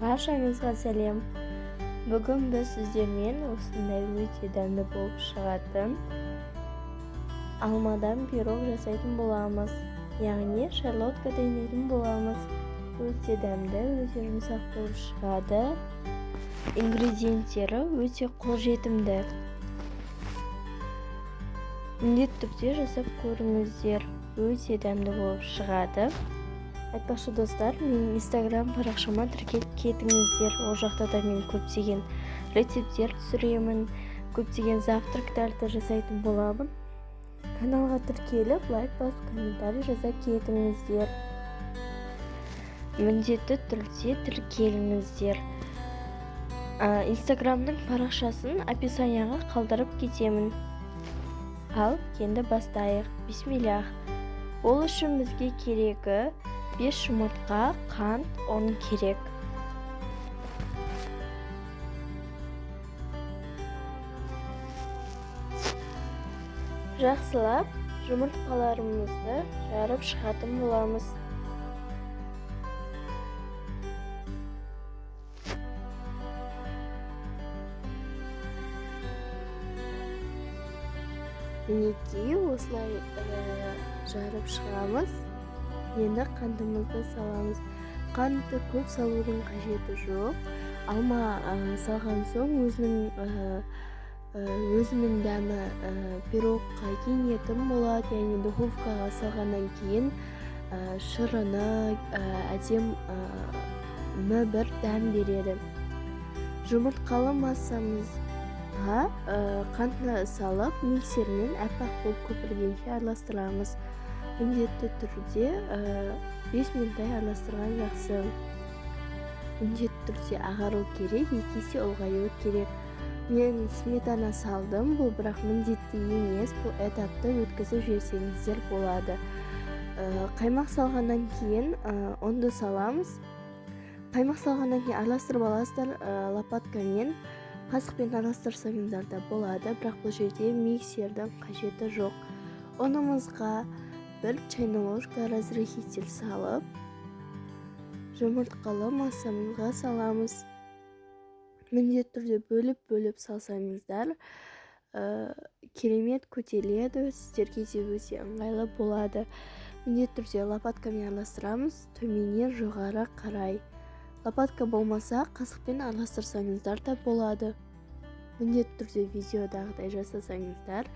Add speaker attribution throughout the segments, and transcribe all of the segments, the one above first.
Speaker 1: Баршаңызға сәлем. Бүгін біз сіздермен осындай өте дәмді болып шығатын алмадан пирог жасайтын боламыз. Яғни шарлотка дайындайтын боламыз. Өте дәмді, өте жұмсақ болып шығады. Ингредиенттері өте қолжетімді. Міндетті түрде жасап көріңіздер. Өте дәмді болып шығады. Айтпақшы достар, менің инстаграм парақшама тіркеліп кетіңіздер. Ол жақта да мен көптеген рецепттер түсіремін, көптеген завтрактарды жасайтын боламын. Каналға тіркеліп, лайк басып, комментарий жаза кетіңіздер. Міндетті түрде тіркеліңіздер. Инстаграмның парақшасын описанияға қалдырып кетемін. Ал, енді бастайық. Бисмиллах. Ол үшін бізге керегі 5 жұмыртқа, қант, ұн керек. Жақсылап жұмыртқаларымызды жарып шығатын боламыз. Мінекей осылай жарып шығамыз. Енді қантымызды саламыз. Қантты көп салудың қажеті жоқ. Алма салған соң өзінің дәмі пирогқа енетін болады. Яғни духовкаға салғаннан кейін шырыны әдемі бір дәм береді. Жұмыртқалы массамызға қантты салып, миксермен әппақ болып көпіргенше араластырамыз. Міндетті түрде 5 минуттай араластырған жақсы. Міндетті түрде ағару керек, екесе ұлғаю керек. Мен сметана салдым, бұл бірақ міндетті емес, бұл этапты өткізіп жіберсеңіздер болады. Қаймақ салғаннан кейін ұнды саламыз. Қаймақ салғаннан кейін араластырып аласыздар лопаткамен, қасықпен араластырсаңыздар да болады, бірақ бұл жерде миксердің қажеті жоқ. Ұнымызға 1 чайный ложка разрыхитель салып, жұмыртқалы массамызға саламыз. Міндетті түрде бөліп салсаңыздар, керемет көтеріледі, сіздерге де өте ыңғайлы болады. Міндетті түрде лопаткамен араластырамыз, төменнен жоғары қарай. Лопатка болмаса, қасықпен араластырсаңыздар да болады. Міндетті түрде видеодағыдай жасасаңыздар,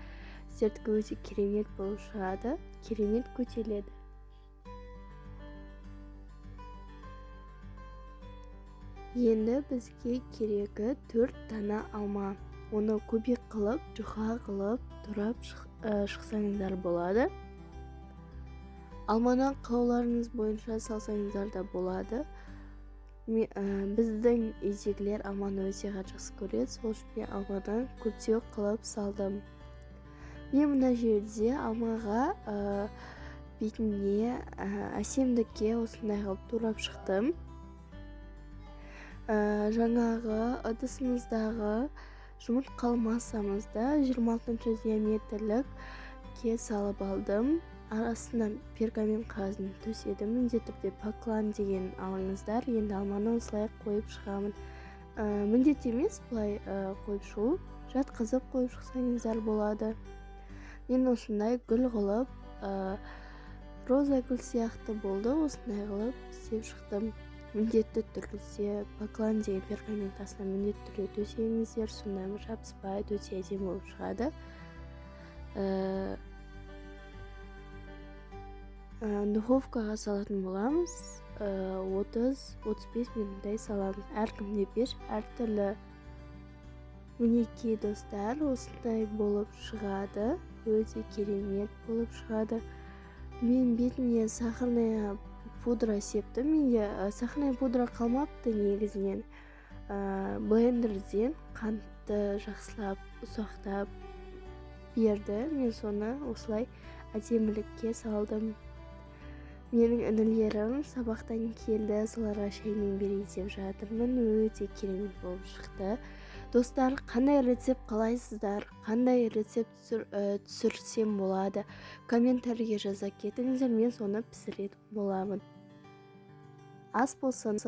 Speaker 1: сіздердікі өте керемет болып шығады, керемет көтеріледі. Енді бізге керегі 4 дана алма. Оны көбек қылып, жұқа қылып, турап шықсаңыздар болады. Алманы қалауларыңыз бойынша салсаңыздар да болады. Біздің үйдегілер алманы өте жақсы көреді, сол үшін алмадан көптеу қылып салдым. Мен мына жерде алмаға бетіне әсемдікке осындай қылып турап шықтым. Жаңағы ыдысымыздағы жұмыртқалы массамызды 26 диаметрлікке салып алдым. Арасынан пергамент қағазын төседім. Міндетті түрде поклан деген алыңыздар. Енді алманы осылай қойып шығамын. Міндетті емес, бұлай қойып шығу, жатқызып қойып шықсаңыздар болады. Мен осындай гүл қылып, роза гүл сияқты болды, осындай қылып істеп шықтым. Міндетті түрде поклан деген пергамент астына міндетті түрде төсеңіздер, сонда жабыспайды, өте әдемі болып шығады. Духовкаға салатын боламыз, 30-35 минуттай саламыз. Әркімде пеш әртүрлі. Мінекей достар, осындай болып шығады, өте керемет болып шығады. Мен бетіне сахарная пудра септім. Менде сахарная пудра қалмапты негізінен. Блендерден қантты жақсылап, ұсақтап берді. Мен соны осылай әдемілікке салдым. Менің інілерім сабақтан келді, соларға шаймен берейін деп жатырмын. Өте керемет болып шықты. Достар, қандай рецепт қалайсыздар? Қандай рецепт түсірсем болады? Комментарийге жаза кетіңіздер, мен соны пісіретін боламын. Ас болсын.